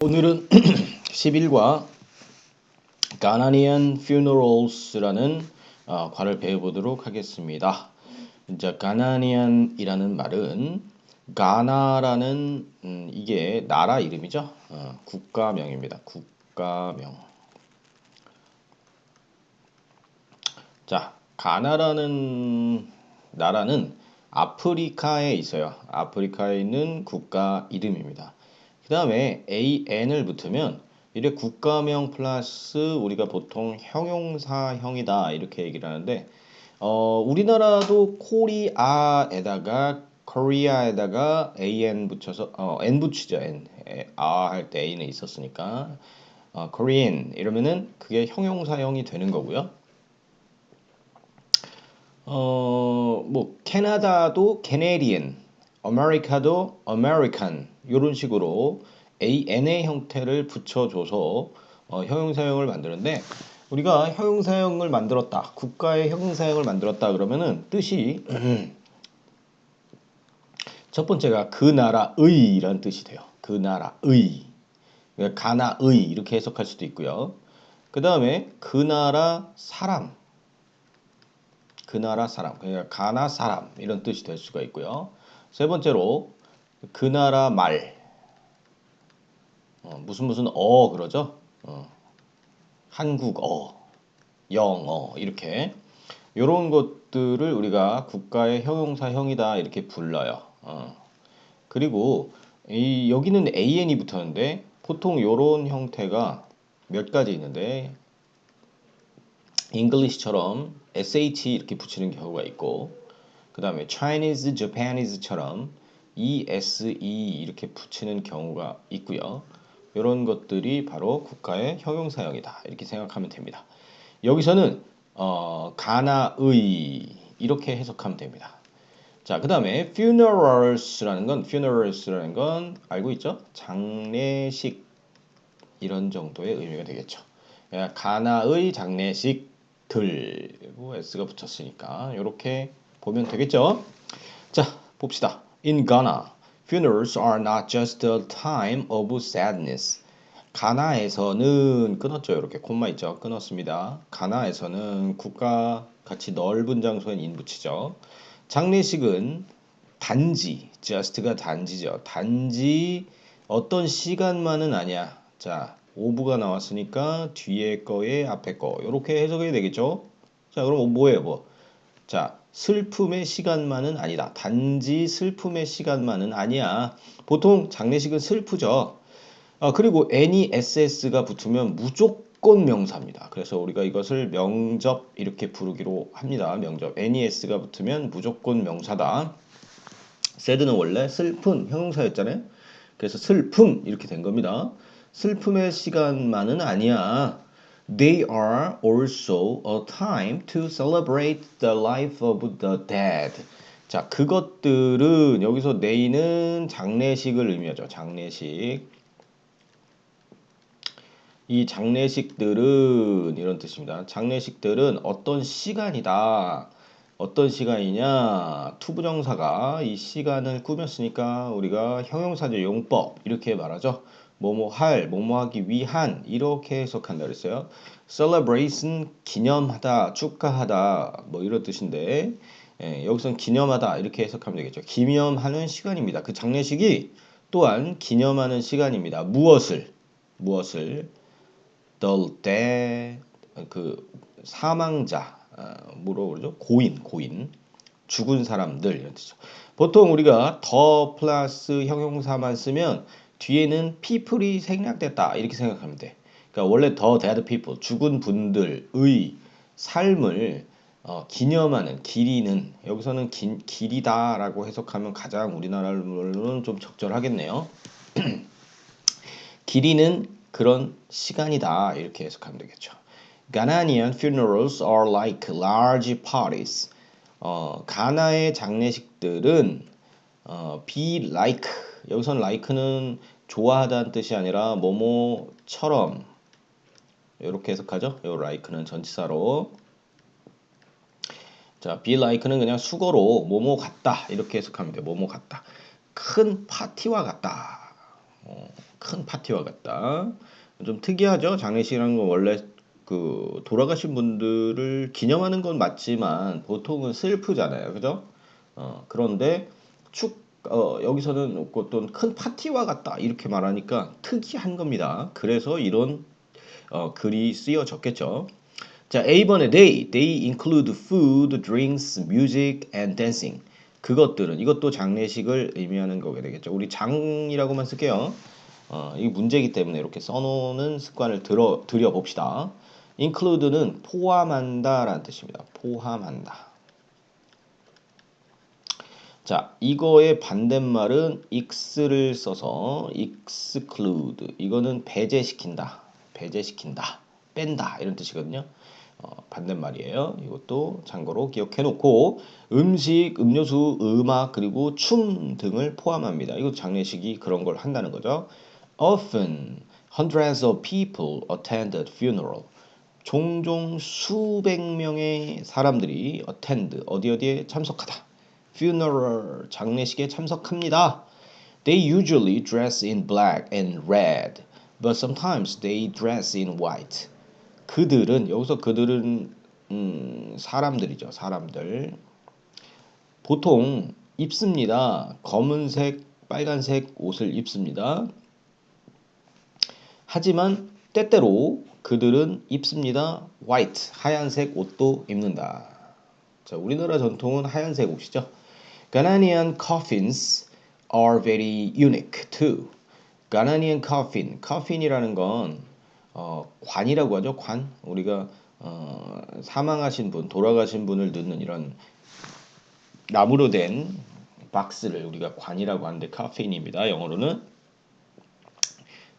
오늘은 11과 Ghanaian funerals라는 과를 배워보도록 하겠습니다. 이제 Ghanaian이라는 말은 가나라는 이게 나라 이름이죠. 국가명입니다. 국가명. 자, 가나라는 나라는 아프리카에 있어요. 아프리카에 있는 국가 이름입니다. 그 다음에 AN을 붙으면 이래 국가명 플러스 우리가 보통 형용사형이다 이렇게 얘기를 하는데 우리나라도 코리아에다가 코리아에다가 AN 붙여서 N 붙이죠. N. 할 때 A는 있었으니까 Korean 이러면은 그게 형용사형이 되는 거고요. 뭐 캐나다도 Canadian, 아메리카도 American 이런 식으로 AN의 형태를 붙여줘서 형용사형을 만드는데 우리가 형용사형을 만들었다, 국가의 형용사형을 만들었다 그러면은 뜻이 첫 번째가 그 나라의라는 뜻이 돼요. 그 나라의, 그러니까 가나의 이렇게 해석할 수도 있고요. 그 다음에 그 나라 사람. 그 나라 사람, 그러니까 가나 사람 이런 뜻이 될 수가 있고요. 세 번째로 그 나라 말, 무슨 그러죠. 한국어, 영어 이렇게 이런 것들을 우리가 국가의 형용사형이다 이렇게 불러요. 그리고 여기는 AN이 붙었는데 보통 이런 형태가 몇 가지 있는데 English처럼 SH 이렇게 붙이는 경우가 있고 그 다음에 Chinese, Japanese처럼 ESE 이렇게 붙이는 경우가 있고요. 이런 것들이 바로 국가의 형용사형이다 이렇게 생각하면 됩니다. 여기서는 가나의 이렇게 해석하면 됩니다. 자, 그 다음에 funerals라는 건 알고 있죠? 장례식 이런 정도의 의미가 되겠죠. 가나의 장례식들 그리고 s가 붙였으니까 이렇게 보면 되겠죠. 자, 봅시다. In Ghana, funerals are not just a time of sadness. 가나에서는 끊었죠. 이렇게 콤마 있죠. 끊었습니다. 가나에서는 국가 같이 넓은 장소엔 인 붙이죠. 장례식은 단지, just가 단지죠. 단지 어떤 시간만은 아니야. 자, 오브가 나왔으니까 뒤에 거에 앞에 거 이렇게 해석해야 되겠죠. 자, 그럼 뭐예요, 뭐? 자, 슬픔의 시간만은 아니다. 단지 슬픔의 시간만은 아니야. 보통 장례식은 슬프죠. 그리고 NESS가 붙으면 무조건 명사입니다. 그래서 우리가 이것을 명접 이렇게 부르기로 합니다. 명접. NES가 붙으면 무조건 명사다. sad는 원래 슬픈 형용사였잖아요. 그래서 슬픔 이렇게 된 겁니다. 슬픔의 시간만은 아니야. They are also a time to celebrate the life of the dead. 자, 그것들은 여기서 they는 장례식을 의미하죠. 장례식. 이 장례식들은 이런 뜻입니다. 장례식들은 어떤 시간이다. 어떤 시간이냐? 투부정사가 이 시간을 꾸몄으니까 우리가 형용사적 용법 이렇게 말하죠. 뭐뭐 할, 뭐뭐 하기 위한 이렇게 해석한다 그랬어요. celebration 기념하다, 축하하다 뭐 이런 뜻인데 여기서는 기념하다 이렇게 해석하면 되겠죠. 기념하는 시간입니다. 그 장례식이 또한 기념하는 시간입니다. 무엇을 the dead 그 사망자 뭐로 그러죠? 고인 죽은 사람들 이런 뜻이죠. 보통 우리가 더 플러스 형용사만 쓰면 뒤에는 people이 생략됐다 이렇게 생각하면 돼. 그러니까 원래 the dead people 죽은 분들의 삶을 기념하는 기리는 여기서는 길이다라고 해석하면 가장 우리나라로는 좀 적절하겠네요. 기리는 그런 시간이다 이렇게 해석하면 되겠죠. Ghanaian funerals are like large parties. 가나의 장례식들은 be like 여기선 like는 좋아하다는 뜻이 아니라 뭐뭐처럼 이렇게 해석하죠. 요 like는 전치사로 자, be like는 그냥 수거로 뭐뭐 같다 이렇게 해석하면 돼요. 뭐뭐 같다. 큰 파티와 같다. 큰 파티와 같다. 좀 특이하죠. 장례식이라는 건 원래 그 돌아가신 분들을 기념하는 건 맞지만 보통은 슬프잖아요. 그죠? 그런데 여기서는 어떤 큰 파티와 같다 이렇게 말하니까 특이한 겁니다. 그래서 이런 글이 쓰여졌겠죠. 자, A번에 they include food, drinks, music, and dancing. 그것들은 이것도 장례식을 의미하는 거게 되겠죠. 우리 장이라고만 쓸게요. 이게 문제이기 때문에 이렇게 써놓는 습관을 들여봅시다. include는 포함한다라는 뜻입니다. 포함한다. 자, 이거의 반대말은 x를 써서 exclude. 이거는 배제시킨다. 배제시킨다. 뺀다. 이런 뜻이거든요. 반대말이에요. 이것도 참고로 기억해 놓고 음식, 음료수, 음악, 그리고 춤 등을 포함합니다. 이거 장례식이 그런 걸 한다는 거죠. Often hundreds of people attend a funeral. 종종 수백 명의 사람들이 attend 어디에 참석하다. funeral 장례식에 참석합니다. They usually dress in black and red, but sometimes they dress in white. 그들은 여기서 그들은 사람들이죠. 사람들. 보통 입습니다. 검은색, 빨간색 옷을 입습니다. 하지만 때때로 그들은 입습니다. white, 하얀색 옷도 입는다. 자, 우리나라 전통은 하얀색 옷이죠. Ghanaian coffins are very unique too. Ghanaian coffin, coffin이라는 건 관이라고 하죠. 관. 우리가 사망하신 분, 돌아가신 분을 넣는 이런 나무로 된 박스를 우리가 관이라고 하는데 coffin입니다. 영어로는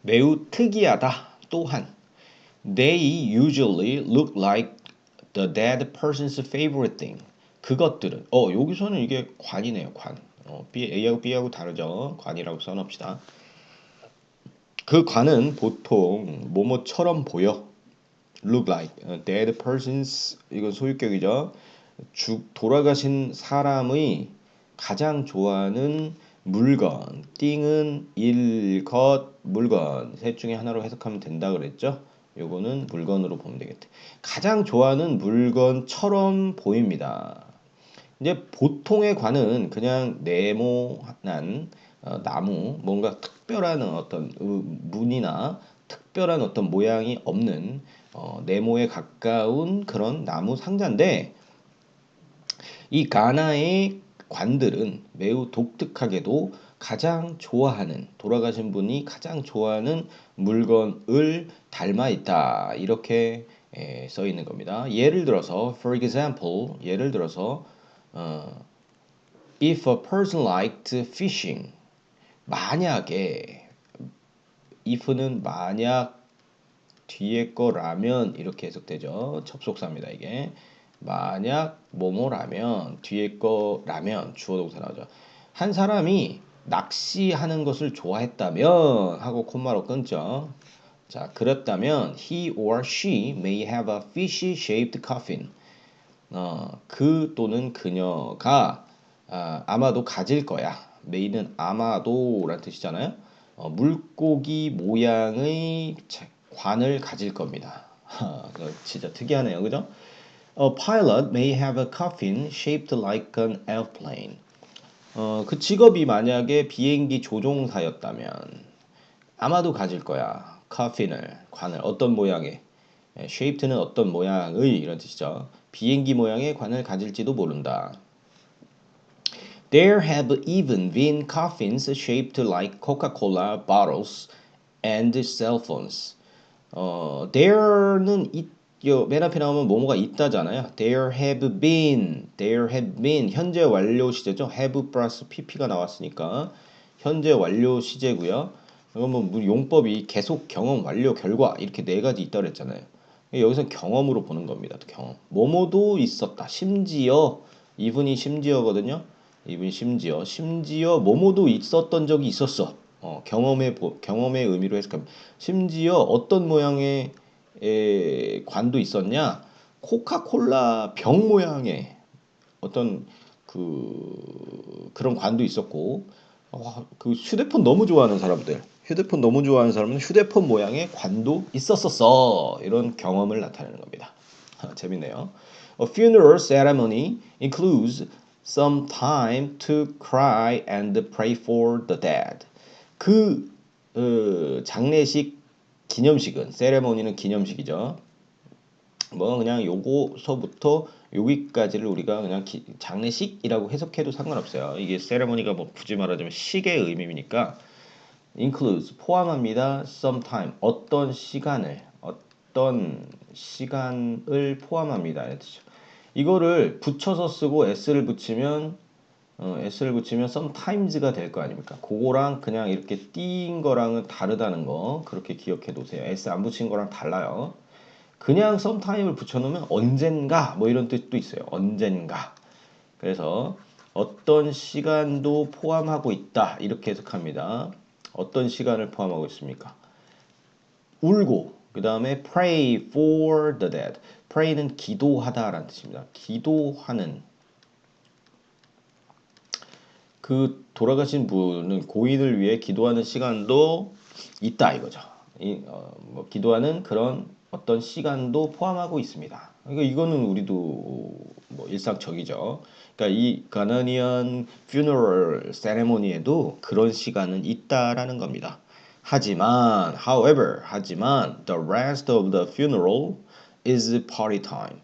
매우 특이하다. 또한 they usually look like the dead person's favorite thing. 그것들은 여기서는 이게 관이네요. 관. A하고 B하고 다르죠. 관이라고 써놓읍시다. 그 관은 보통 뭐뭐처럼 보여. look like dead persons 이건 소유격이죠. 돌아가신 사람의 가장 좋아하는 물건, 띵은 일, 것, 물건 셋 중에 하나로 해석하면 된다 그랬죠. 요거는 물건으로 보면 되겠다. 가장 좋아하는 물건처럼 보입니다. 이제 보통의 관은 그냥 네모난 나무, 뭔가 특별한 어떤 무늬나 특별한 어떤 모양이 없는 네모에 가까운 그런 나무 상자인데 이 가나의 관들은 매우 독특하게도 가장 좋아하는 돌아가신 분이 가장 좋아하는 물건을 닮아 있다 이렇게 써 있는 겁니다. 예를 들어서 for example 예를 들어서 if a person liked fishing 만약에 if는 만약 뒤에 거라면 이렇게 해석되죠. 접속사입니다. 이게 만약 뭐뭐라면 뒤에 거라면 주어 동사 나오죠. 한 사람이 낚시하는 것을 좋아했다면 하고 콤마로 끊죠. 자, 그렇다면 he or she may have a fishy shaped coffin. 그 또는 그녀가 아마도 가질 거야. may는 아마도라는 뜻이잖아요. 물고기 모양의 관을 가질 겁니다. 진짜 특이하네요. 그죠? A pilot may have a coffin shaped like an airplane. 그 직업이 만약에 비행기 조종사였다면 아마도 가질 거야. 관을 어떤 모양의 shaped는 어떤 모양의 이런 뜻이죠. 비행기 모양의 관을 가질지도 모른다. There have even been coffins shaped like Coca-Cola bottles and cell phones. there는 맨 앞에 나오면 뭐뭐가 있다잖아요. There have been 현재 완료 시제죠. have 플러스 pp가 나왔으니까 현재 완료 시제고요. 이건 뭐 용법이 계속 경험 완료 결과 이렇게 네 가지 있다 그랬잖아요. 여기서 경험으로 보는 겁니다. 경험. 뭐뭐도 있었다. 심지어 이분이 심지어거든요. 이분이 심지어 뭐뭐도 있었던 적이 있었어. 경험의 의미로 해석하면 심지어 어떤 모양의 관도 있었냐? 코카콜라 병 모양의 어떤 그런 관도 있었고 그 휴대폰 너무 좋아하는 사람들 휴대폰 너무 좋아하는 사람은 휴대폰 모양의 관도 있었었어. 이런 경험을 나타내는 겁니다. 재밌네요. A funeral ceremony includes some time to cry and pray for the dead. 그 장례식 기념식은 세레모니는 기념식이죠. 뭐 그냥 요거서부터 여기까지를 우리가 그냥 장례식이라고 해석해도 상관없어요. 이게 세레모니가 뭐 굳이 말하자면 식의 의미니까 includes 포함합니다. some time 어떤 시간을 포함합니다. 이거를 붙여서 쓰고 s를 붙이면 sometimes가 될 거 아닙니까? 그거랑 그냥 이렇게 띄인 거랑은 다르다는 거 그렇게 기억해 두세요. s 안 붙인 거랑 달라요. 그냥 sometime을 붙여놓으면 언젠가 뭐 이런 뜻도 있어요. 언젠가. 그래서 어떤 시간도 포함하고 있다 이렇게 해석합니다. 어떤 시간을 포함하고 있습니까? 울고 그 다음에 pray for the dead. pray는 기도하다라는 뜻입니다. 기도하는 그 돌아가신 분은 고인을 위해 기도하는 시간도 있다 이거죠. 뭐 기도하는 그런 어떤 시간도 포함하고 있습니다. 그러니까 이거는 우리도 뭐 일상적이죠. 그러니까 이 가나니안 funeral ceremony에도 그런 시간은 있다라는 겁니다. 하지만 the rest of the funeral is party time.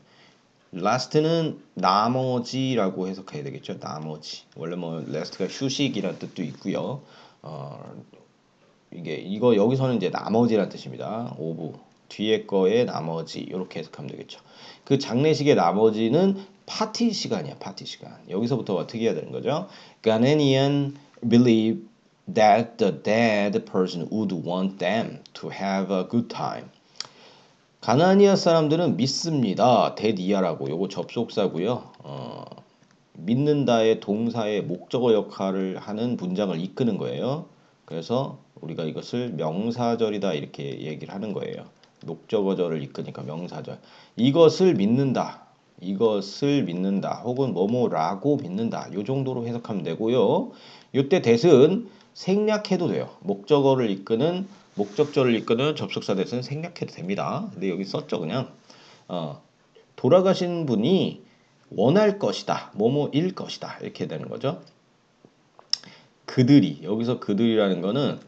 last는 나머지라고 해석해야 되겠죠. 나머지. 원래 뭐 last가 휴식이라는 뜻도 있고요. 이거 여기서는 이제 나머지라는 뜻입니다. 오브 뒤에 거의 나머지 이렇게 해석하면 되겠죠. 그 장례식의 나머지는 파티 시간이야. 파티 시간. 여기서부터가 특이하다는 거죠. Ghanaian believe that the dead person would want them to have a good time. 가나니아 사람들은 믿습니다. 데디아라고 요거 접속사고요. 믿는다의 동사의 목적어 역할을 하는 문장을 이끄는 거예요. 그래서 우리가 이것을 명사절이다 이렇게 얘기를 하는 거예요. 목적어절을 이끄니까 명사절. 이것을 믿는다. 혹은 뭐뭐라고 믿는다. 요 정도로 해석하면 되고요. 요때 that은 생략해도 돼요. 목적절을 이끄는 접속사 that은 생략해도 됩니다. 근데 여기 썼죠 그냥. 돌아가신 분이 원할 것이다. 뭐뭐일 것이다. 이렇게 되는 거죠. 그들이 여기서 그들이라는 거는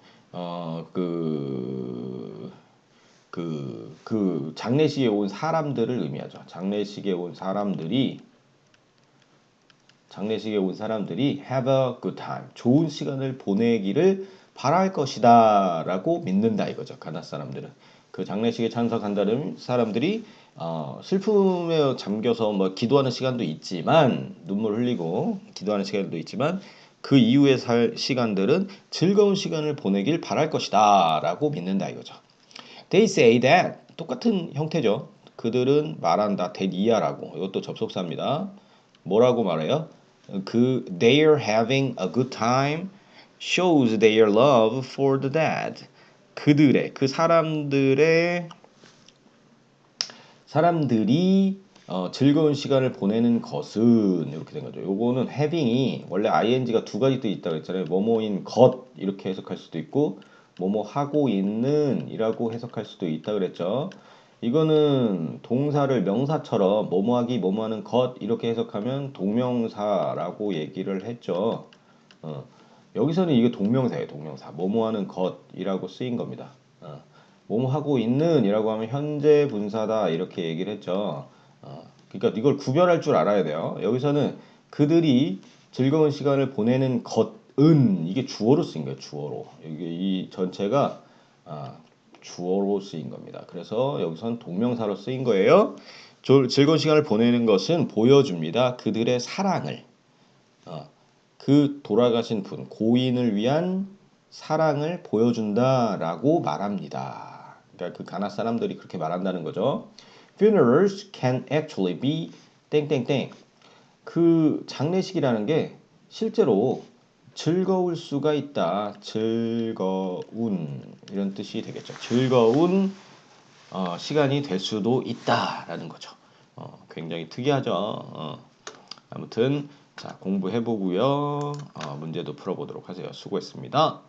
장례식에 온 사람들을 의미하죠. 장례식에 온 사람들이 have a good time. 좋은 시간을 보내기를 바랄 것이다 라고 믿는다 이거죠. 가나 사람들은. 그 장례식에 참석한다는 사람들이 슬픔에 잠겨서 뭐 기도하는 시간도 있지만 눈물 흘리고 기도하는 시간도 있지만 그 이후에 살 시간들은 즐거운 시간을 보내길 바랄 것이다 라고 믿는다 이거죠. They say that 똑같은 형태죠. 그들은 말한다. that이야라고. 이것도 접속사입니다. 뭐라고 말해요? they're having a good time shows their love for the dead. 사람들이 즐거운 시간을 보내는 것은 이렇게 된 거죠. 요거는 having이 원래 ing가 두 가지 뜻이 있다고 했잖아요. 뭐뭐인 것 이렇게 해석할 수도 있고 뭐뭐 하고 있는 이라고 해석할 수도 있다 그랬죠. 이거는 동사를 명사처럼 뭐뭐하기 뭐뭐하는 것 이렇게 해석하면 동명사라고 얘기를 했죠. 여기서는 이게 동명사예요. 동명사. 뭐뭐하는 것이라고 쓰인 겁니다. 뭐뭐 하고 있는 이라고 하면 현재 분사다 이렇게 얘기를 했죠. 그러니까 이걸 구별할 줄 알아야 돼요. 여기서는 그들이 즐거운 시간을 보내는 것은 이게 주어로 쓰인 거예요. 주어로. 이게 이 전체가 주어로 쓰인 겁니다. 그래서 여기선 동명사로 쓰인 거예요. 즐거운 시간을 보내는 것은 보여줍니다. 그들의 사랑을. 그 돌아가신 분, 고인을 위한 사랑을 보여준다라고 말합니다. 그러니까 그 가나 사람들이 그렇게 말한다는 거죠. Funerals can actually be 땡땡땡. 그 장례식이라는 게 실제로 즐거울 수가 있다. 즐거운 이런 뜻이 되겠죠. 즐거운 시간이 될 수도 있다라는 거죠. 굉장히 특이하죠. 아무튼 자 공부해보고요. 문제도 풀어보도록 하세요. 수고했습니다.